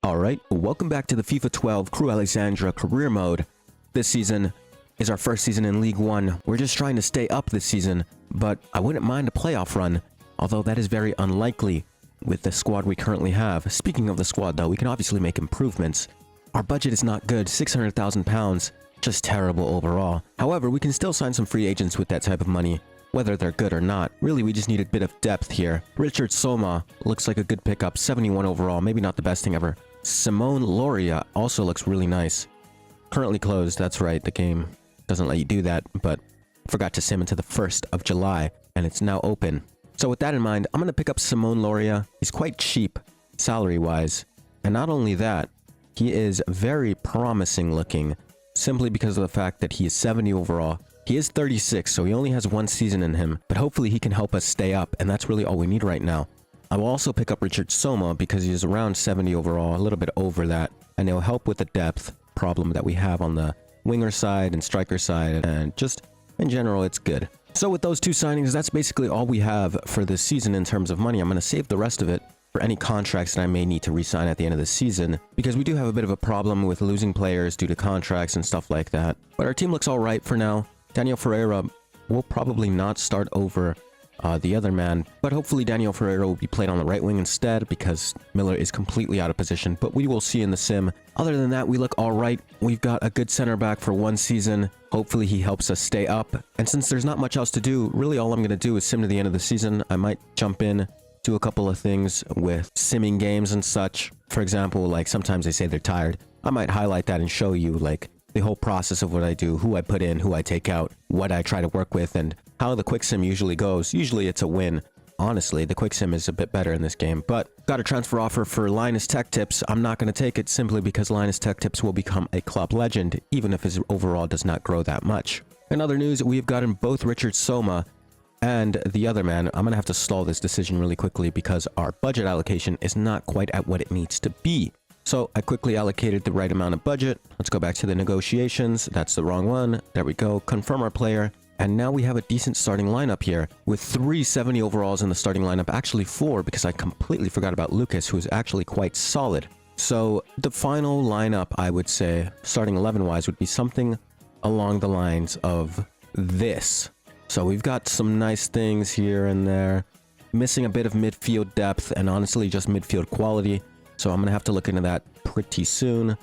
Alright, welcome back to the FIFA 12 Crew Alexandra career mode. This season is our first season in League 1. We're just trying to stay up this season, but I wouldn't mind a playoff run, although that is very unlikely with the squad we currently have. Speaking of the squad though, we can obviously make improvements. Our budget is not good, £600,000, just terrible overall. However, we can still sign some free agents with that type of money, whether they're good or not. Really, we just need a bit of depth here. Richard Soma looks like a good pickup, 71 overall, maybe not the best thing ever. Simone Loria also looks really nice. Currently closed, that's right, the game doesn't let you do that, but forgot to sim into the 1st of July, and it's now open. So with that in mind, I'm going to pick up Simone Loria. He's quite cheap, salary-wise. And not only that, he is very promising looking, simply because of the fact that he is 70 overall. He is 36, so he only has one season in him, but hopefully he can help us stay up, and that's really all we need right now. I will also pick up Richard Soma because he is around 70 overall, a little bit over that, and it'll help with the depth problem that we have on the winger side and striker side, and just in general, it's good. So with those two signings, that's basically all we have for this season in terms of money. I'm going to save the rest of it for any contracts that I may need to re-sign at the end of the season, because we do have a bit of a problem with losing players due to contracts and stuff like that. But our team looks all right for now. Daniel Ferreira will probably not start over the other man, but hopefully Daniel Ferreira will be played on the right wing instead because Miller is completely out of position, but we will see in the sim. Other than that, we look all right. We've got a good center back for one season. Hopefully he helps us stay up. And since there's not much else to do, really all I'm going to do is sim to the end of the season. I might jump in, do a couple of things with simming games and such. For example, like sometimes they say they're tired. I might highlight that and show you like the whole process of what I do, who I put in, who I take out, what I try to work with, and how the quick sim usually goes. Usually it's a win. Honestly, the quick sim is a bit better in this game, but got a transfer offer for Linus Tech Tips. I'm not going to take it simply because Linus Tech Tips will become a club legend, even if his overall does not grow that much. In other news, we've gotten both Richard Soma and the other man. I'm going to have to stall this decision really quickly because our budget allocation is not quite at what it needs to be. So I quickly allocated the right amount of budget. Let's go back to the negotiations. That's the wrong one. There we go. Confirm our player. And now we have a decent starting lineup here with 370 overalls in the starting lineup. Actually 4 because I completely forgot about Lucas, who is actually quite solid. So the final lineup, I would say, starting 11-wise, would be something along the lines of this. So we've got some nice things here and there. Missing a bit of midfield depth and honestly just midfield quality. So I'm going to have to look into that pretty soon.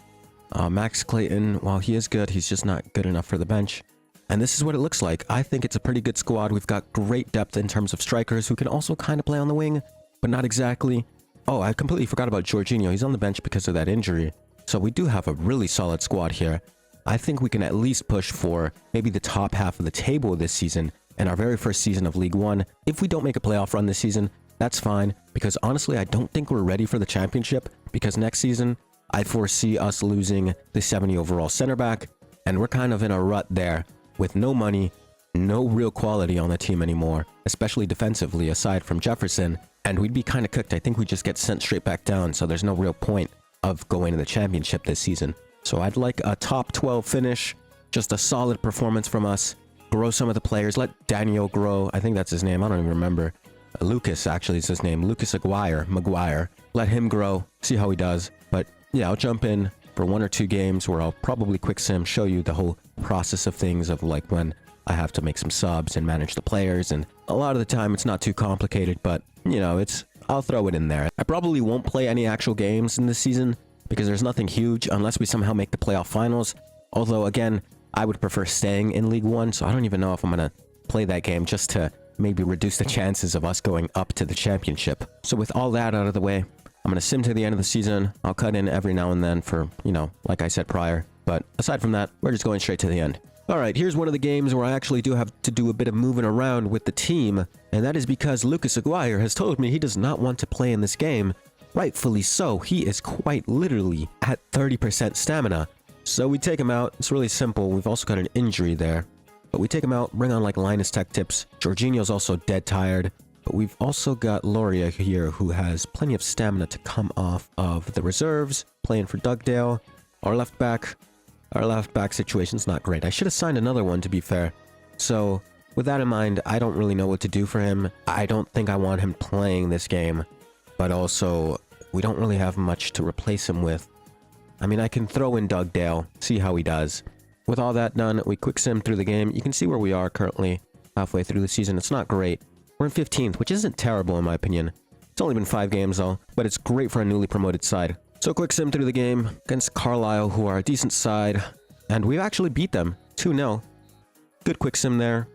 Max Clayton, while he is good, he's just not good enough for the bench. And this is what it looks like. I think it's a pretty good squad. We've got great depth in terms of strikers who can also kind of play on the wing, but not exactly. Oh, I completely forgot about Jorginho. He's on the bench because of that injury. So we do have a really solid squad here. I think we can at least push for maybe the top half of the table this season in our very first season of League 1. If we don't make a playoff run this season, that's fine, because honestly, I don't think we're ready for the championship, because next season, I foresee us losing the 70 overall center back, and we're kind of in a rut there, with no money, no real quality on the team anymore, especially defensively, aside from Jefferson, and we'd be kind of cooked. I think we just get sent straight back down, so there's no real point of going to the championship this season. So I'd like a top 12 finish, just a solid performance from us, grow some of the players, let Daniel grow, I think that's his name, I don't even remember. Lucas actually is his name, Lucas Maguire. Let him grow, see how he does. But yeah, I'll jump in for 1 or 2 games where I'll probably quick sim, show you the whole process of things of like when I have to make some subs and manage the players. And a lot of the time it's not too complicated, but you know, I'll throw it in there. I probably won't play any actual games in this season because there's nothing huge unless we somehow make the playoff finals. Although again, I would prefer staying in League 1, so I don't even know if I'm going to play that game just to maybe reduce the chances of us going up to the championship. So with all that out of the way, I'm going to sim to the end of the season. I'll cut in every now and then for, you know, like I said prior. But aside from that, we're just going straight to the end. Alright, here's one of the games where I actually do have to do a bit of moving around with the team. And that is because Lucas Aguirre has told me he does not want to play in this game. Rightfully so, he is quite literally at 30% stamina. So we take him out. It's really simple. We've also got an injury there. But we take him out, bring on like Linus Tech Tips. Jorginho's also dead tired. But we've also got Loria here, who has plenty of stamina to come off of the reserves, playing for Dugdale. Our left back situation's not great. I should have signed another one, to be fair. So with that in mind, I don't really know what to do for him. I don't think I want him playing this game. But also, we don't really have much to replace him with. I mean, I can throw in Dugdale, see how he does. With all that done, we quick sim through the game. You can see where we are currently, halfway through the season. It's not great. We're in 15th, which isn't terrible in my opinion. It's only been 5 games though, but it's great for a newly promoted side. So quick sim through the game against Carlisle, who are a decent side, and we've actually beat them 2-0. Good quick sim there.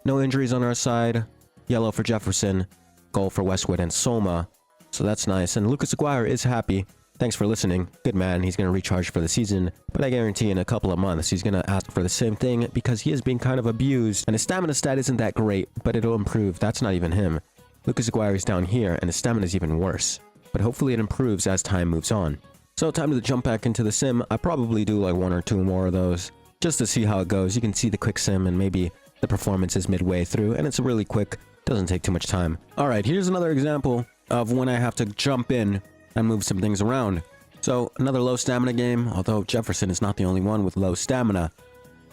No injuries on our side. Yellow for Jefferson, goal for Westwood and Soma. So that's nice, and Lucas Aguirre is happy. Thanks for listening. Good man, he's going to recharge for the season, but I guarantee in a couple of months he's going to ask for the same thing because he is being kind of abused, and his stamina stat isn't that great, but it'll improve. That's not even him. Lucas Aguirre is down here, and his stamina is even worse, but hopefully it improves as time moves on. So time to jump back into the sim. I probably do like 1 or 2 more of those, just to see how it goes. You can see the quick sim and maybe the performance is midway through, and it's really quick. Doesn't take too much time. Alright, here's another example of when I have to jump in and move some things around. So, another low stamina game, although Jefferson is not the only one with low stamina.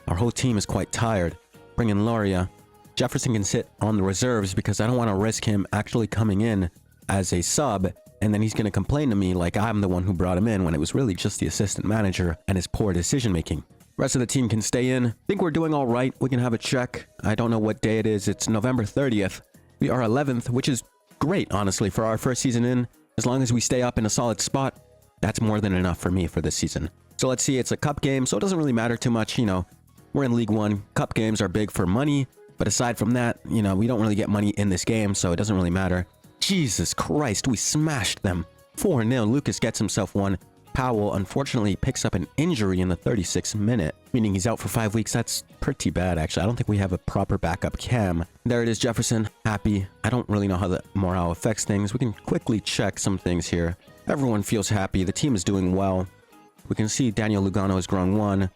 Our whole team is quite tired. Bring in Loria. Jefferson can sit on the reserves because I don't want to risk him actually coming in as a sub, and then he's going to complain to me like I'm the one who brought him in when it was really just the assistant manager and his poor decision making. Rest of the team can stay in. Think we're doing all right. We can have a check. I don't know what day it is. It's November 30th. We are 11th, which is great, honestly, for our first season in. As long as we stay up in a solid spot, that's more than enough for me for this season. So let's see, it's a cup game, so it doesn't really matter too much. You know, we're in League 1. Cup games are big for money, but aside from that, you know, we don't really get money in this game, so it doesn't really matter. Jesus Christ, we smashed them. 4-0. Lucas gets himself one. Powell unfortunately picks up an injury in the 36th minute, meaning he's out for 5 weeks. That's pretty bad, actually. I don't think we have a proper backup cam. There it is, Jefferson. Happy. I don't really know how the morale affects things. We can quickly check some things here. Everyone feels happy. The team is doing well. We can see Daniel Lugano has grown 1.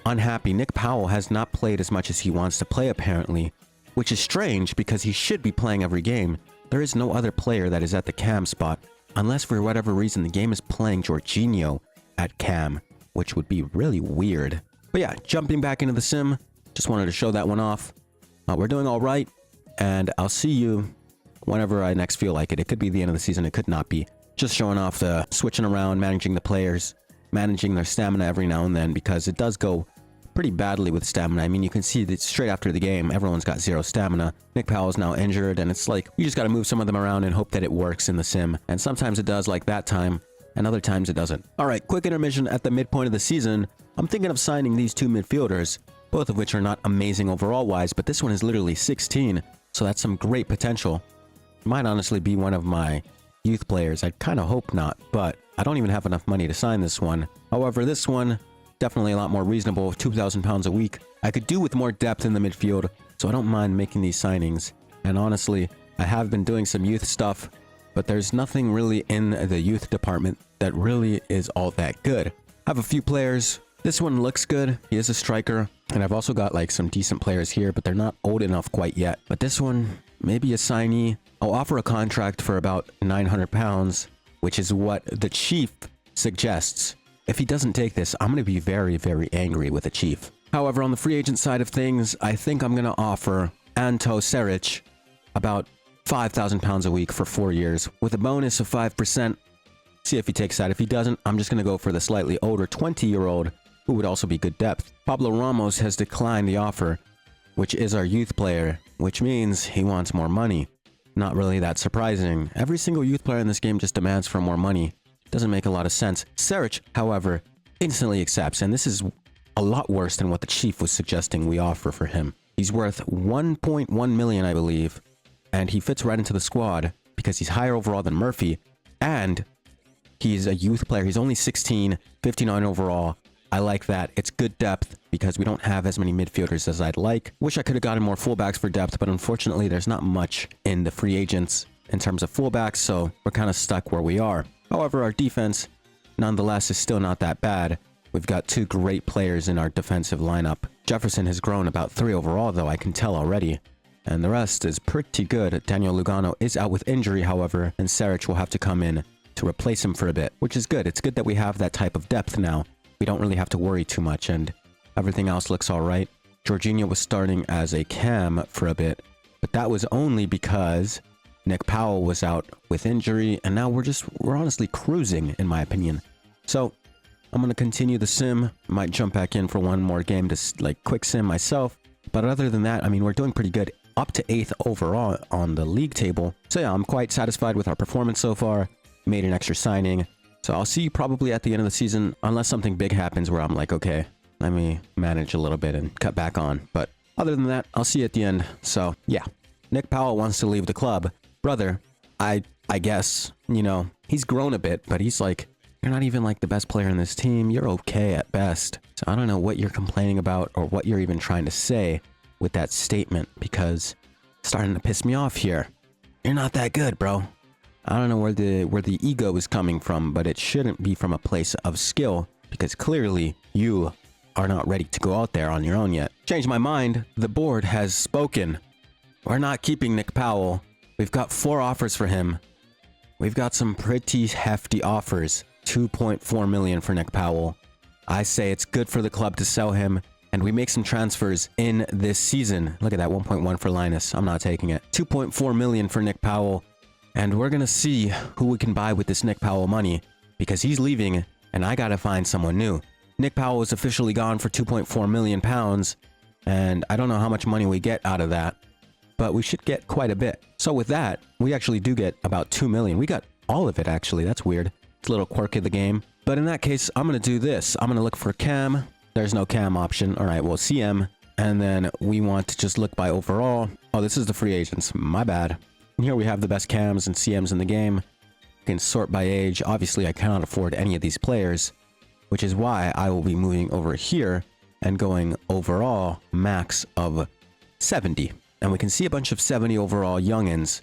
Unhappy. Nick Powell has not played as much as he wants to play, apparently, which is strange because he should be playing every game. There is no other player that is at the cam spot, unless for whatever reason the game is playing Jorginho at cam, which would be really weird. But yeah, jumping back into the sim, just wanted to show that one off. We're doing all right, and I'll see you whenever I next feel like it. It could be the end of the season, it could not be. Just showing off the switching around, managing the players, managing their stamina every now and then, because it does go pretty badly with stamina. I mean, you can see that straight after the game, everyone's got 0 stamina. Nick Powell's now injured, and it's like, you just got to move some of them around and hope that it works in the sim. And sometimes it does, like that time, and other times it doesn't. Alright, quick intermission at the midpoint of the season. I'm thinking of signing these 2 midfielders, both of which are not amazing overall-wise, but this one is literally 16, so that's some great potential. Might honestly be one of my youth players. I kind of hope not, but I don't even have enough money to sign this one. However, this one, definitely a lot more reasonable, £2,000 a week. I could do with more depth in the midfield, so I don't mind making these signings. And honestly, I have been doing some youth stuff, but there's nothing really in the youth department that really is all that good. I have a few players. This one looks good. He is a striker. And I've also got like some decent players here, but they're not old enough quite yet. But this one, maybe a signee. I'll offer a contract for about £900, which is what the chief suggests. If he doesn't take this, I'm going to be very, very angry with the chief. However, on the free agent side of things, I think I'm going to offer Anto Seric about £5,000 a week for 4 years with a bonus of 5%. See if he takes that. If he doesn't, I'm just going to go for the slightly older 20-year-old who would also be good depth. Pablo Ramos has declined the offer, which is our youth player, which means he wants more money. Not really that surprising. Every single youth player in this game just demands for more money. Doesn't make a lot of sense. Seric, however, instantly accepts, and this is a lot worse than what the chief was suggesting we offer for him. He's worth 1.1 million, I believe, and he fits right into the squad because he's higher overall than Murphy, and he's a youth player. He's only 16, 59 overall. I like that. It's good depth because we don't have as many midfielders as I'd like. Wish I could have gotten more fullbacks for depth, but unfortunately there's not much in the free agents in terms of fullbacks, so we're kind of stuck where we are. However, our defense, nonetheless, is still not that bad. We've got 2 great players in our defensive lineup. Jefferson has grown about 3 overall, though, I can tell already. And the rest is pretty good. Daniel Lugano is out with injury, however, and Seric will have to come in to replace him for a bit, which is good. It's good that we have that type of depth now. We don't really have to worry too much, and everything else looks all right. Jorginho was starting as a cam for a bit, but that was only because Nick Powell was out with injury, and now we're honestly cruising, in my opinion. So I'm going to continue the sim. Might jump back in for one more game to like quick sim myself. But other than that, I mean, we're doing pretty good. Up to 8th overall on the league table. So yeah, I'm quite satisfied with our performance so far. Made an extra signing. So I'll see you probably at the end of the season, unless something big happens where I'm like, okay, let me manage a little bit and cut back on. But other than that, I'll see you at the end. So yeah, Nick Powell wants to leave the club. Brother, I guess, you know, he's grown a bit, but he's like, you're not even like the best player in this team. You're okay at best. So I don't know what you're complaining about or what you're even trying to say with that statement, because it's starting to piss me off here. You're not that good, bro. I don't know where the ego is coming from, but it shouldn't be from a place of skill, because clearly you are not ready to go out there on your own yet. Change my mind. The board has spoken. We're not keeping Nick Powell. We've got 4 offers for him. We've got some pretty hefty offers. 2.4 million for Nick Powell. I say it's good for the club to sell him, and we make some transfers in this season. Look at that, 1.1 for Linus. I'm not taking it. 2.4 million for Nick Powell. And we're going to see who we can buy with this Nick Powell money, because he's leaving and I got to find someone new. Nick Powell is officially gone for 2.4 million pounds, and I don't know how much money we get out of that, but we should get quite a bit. So with that, we actually do get about 2 million. We got all of it, actually. That's weird. It's a little quirk of the game. But in that case, I'm going to do this. I'm going to look for Cam. There's no Cam option. All right, well, CM. And then we want to just look by overall. Oh, this is the free agents. My bad. And here we have the best Cams and CMs in the game. You can sort by age. Obviously, I cannot afford any of these players, which is why I will be moving over here and going overall max of 70. And we can see a bunch of 70 overall youngins,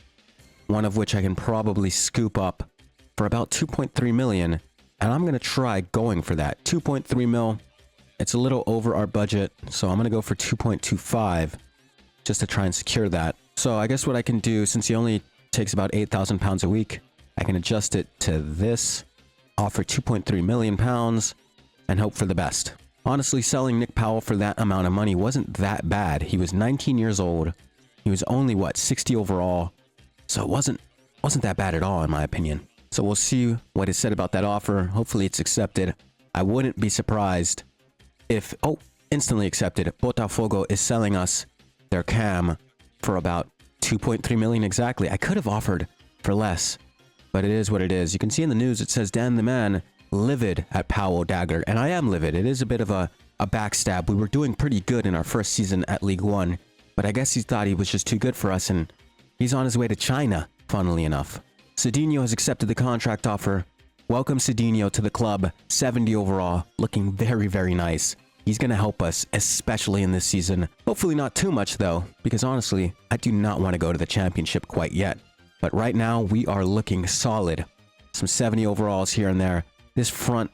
one of which I can probably scoop up for about 2.3 million. And I'm going to try going for that. 2.3 mil. It's a little over our budget, so I'm going to go for 2.25 just to try and secure that. So I guess what I can do, since he only takes about 8,000 pounds a week, I can adjust it to this, offer 2.3 million pounds, and hope for the best. Honestly, selling Nick Powell for that amount of money wasn't that bad. He was 19 years old. He was only, what, 60 overall? So it wasn't that bad at all, in my opinion. So we'll see what is said about that offer. Hopefully it's accepted. I wouldn't be surprised if... Oh, instantly accepted. Botafogo is selling us their Cam for about 2.3 million exactly. I could have offered for less, but it is what it is. You can see in the news it says Dan the Man livid at Powell Dagger, and I am livid. It is a bit of a backstab. We were doing pretty good in our first season at League One, but I guess he thought he was just too good for us, and he's on his way to China, funnily enough. Cedinho has accepted the contract offer. Welcome Cedinho to the club. 70 overall, looking very, very nice. He's going to help us, especially in this season. Hopefully not too much, though, because honestly, I do not want to go to the championship quite yet. But right now, we are looking solid. Some 70 overalls here and there. This front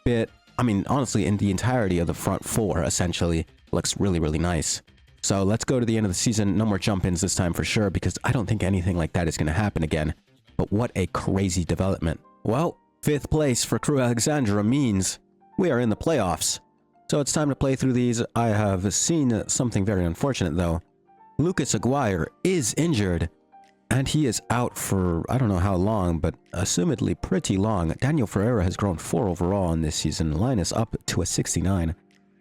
bit, I mean, honestly, in the entirety of the front 4, essentially, looks really, really nice. So let's go to the end of the season. No more jump-ins this time for sure, because I don't think anything like that is going to happen again. But what a crazy development. Well, 5th place for Crew Alexandra means we are in the playoffs. So it's time to play through these. I have seen something very unfortunate, though. Lucas Aguirre is injured, and he is out for I don't know how long, but assumedly pretty long. Daniel Ferreira has grown 4 overall in this season. Linus up to a 69.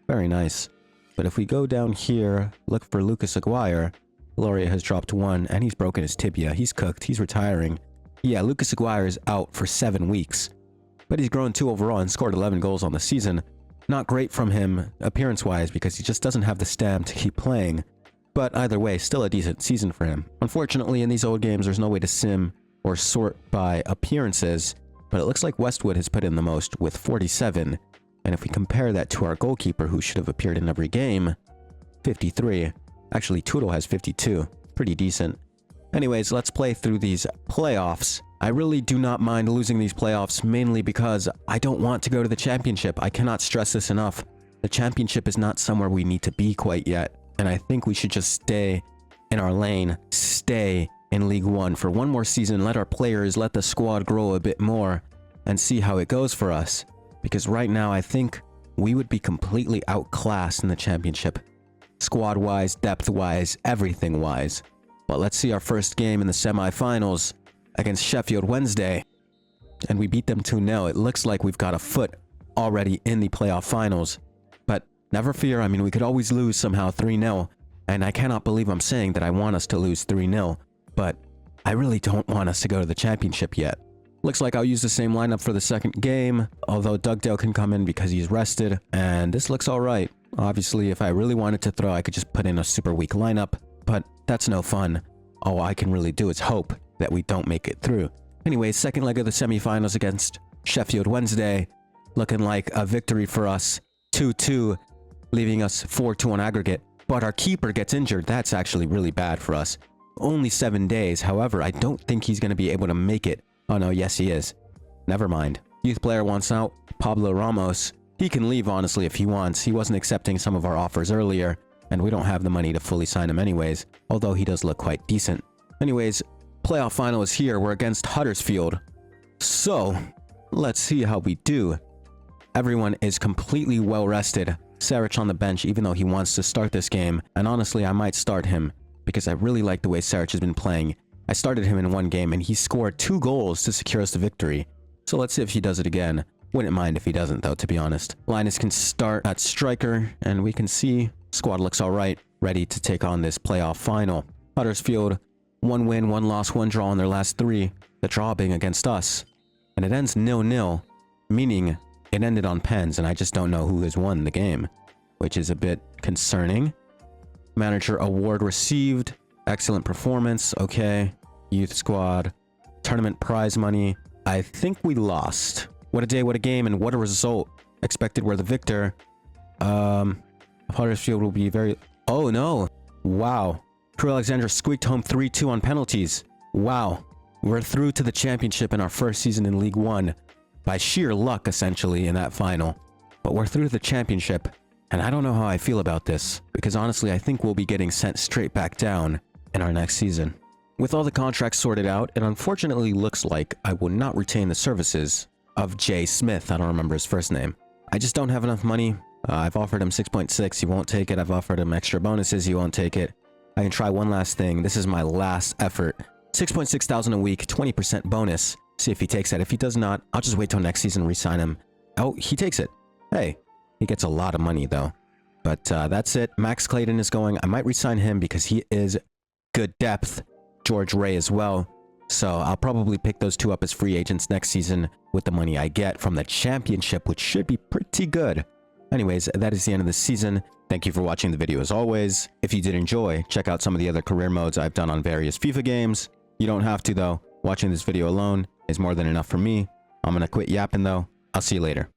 Very nice. But if we go down here, look for Lucas Aguirre. Gloria has dropped 1, and he's broken his tibia. He's cooked. He's retiring. Yeah, Lucas Aguirre is out for 7 weeks. But he's grown 2 overall and scored 11 goals on the season. Not great from him, appearance-wise, because he just doesn't have the stamp to keep playing. But either way, still a decent season for him. Unfortunately, in these old games, there's no way to sim or sort by appearances, but it looks like Westwood has put in the most with 47. And if we compare that to our goalkeeper, who should have appeared in every game, 53. Actually, Toodle has 52. Pretty decent. Anyways, let's play through these playoffs. I really do not mind losing these playoffs, mainly because I don't want to go to the championship. I cannot stress this enough. The championship is not somewhere we need to be quite yet, and I think we should just stay in our lane, stay in League One for one more season, let our players, let the squad grow a bit more, and see how it goes for us. Because right now, I think we would be completely outclassed in the championship. Squad-wise, depth-wise, everything-wise. But let's see our first game in the semifinals against Sheffield Wednesday. And we beat them 2-0. It looks like we've got a foot already in the playoff finals. But never fear, I mean, we could always lose somehow 3-0. And I cannot believe I'm saying that I want us to lose 3-0. But I really don't want us to go to the championship yet. Looks like I'll use the same lineup for the second game, although Dugdale can come in because he's rested, and this looks alright. Obviously, if I really wanted to throw, I could just put in a super weak lineup, but that's no fun. All I can really do is hope that we don't make it through. Anyway, second leg of the semifinals against Sheffield Wednesday, looking like a victory for us, 2-2, leaving us 4-2 on aggregate. But our keeper gets injured. That's actually really bad for us. Only 7 days, however, I don't think he's going to be able to make it. Oh no, yes he is. Never mind. Youth player wants out. Pablo Ramos. He can leave, honestly, if he wants. He wasn't accepting some of our offers earlier, and we don't have the money to fully sign him anyways, although he does look quite decent. Anyways, playoff final is here. We're against Huddersfield. So, let's see how we do. Everyone is completely well rested. Saric on the bench, even though he wants to start this game, and honestly, I might start him, because I really like the way Saric has been playing. I started him in one game, and he scored 2 goals to secure us the victory. So let's see if he does it again. Wouldn't mind if he doesn't, though, to be honest. Linus can start at striker, and we can see squad looks alright, ready to take on this playoff final. Huddersfield, 1 win, 1 loss, 1 draw in their last 3, the draw being against us. And it ends 0-0, meaning it ended on pens, and I just don't know who has won the game, which is a bit concerning. Manager award received. Excellent performance. Okay. Youth squad. Tournament prize money. I think we lost. What a day, what a game, and what a result. Expected we're the victor. Huddersfield will be very... Oh, no. Wow. Crew Alexandra squeaked home 3-2 on penalties. Wow. We're through to the championship in our first season in League One. By sheer luck, essentially, in that final. But we're through to the championship. And I don't know how I feel about this. Because honestly, I think we'll be getting sent straight back down in our next season. With all the contracts sorted out, it unfortunately looks like I will not retain the services of Jay Smith. I don't remember his first name. I just don't have enough money. I've offered him 6.6. He won't take it. I've offered him extra bonuses. He won't take it. I can try one last thing. This is my last effort. 6.6 thousand a week, 20% bonus. See if he takes that. If he does not, I'll just wait till next season and re-sign him. Oh, he takes it. Hey, he gets a lot of money though. But that's it. Max Clayton is going. I might re-sign him because he is good depth. George Ray as well. So I'll probably pick those 2 up as free agents next season with the money I get from the championship, which should be pretty good. Anyways, that is the end of the season. Thank you for watching the video as always. If you did enjoy, check out some of the other career modes I've done on various FIFA games. You don't have to though. Watching this video alone is more than enough for me. I'm gonna quit yapping though. I'll see you later.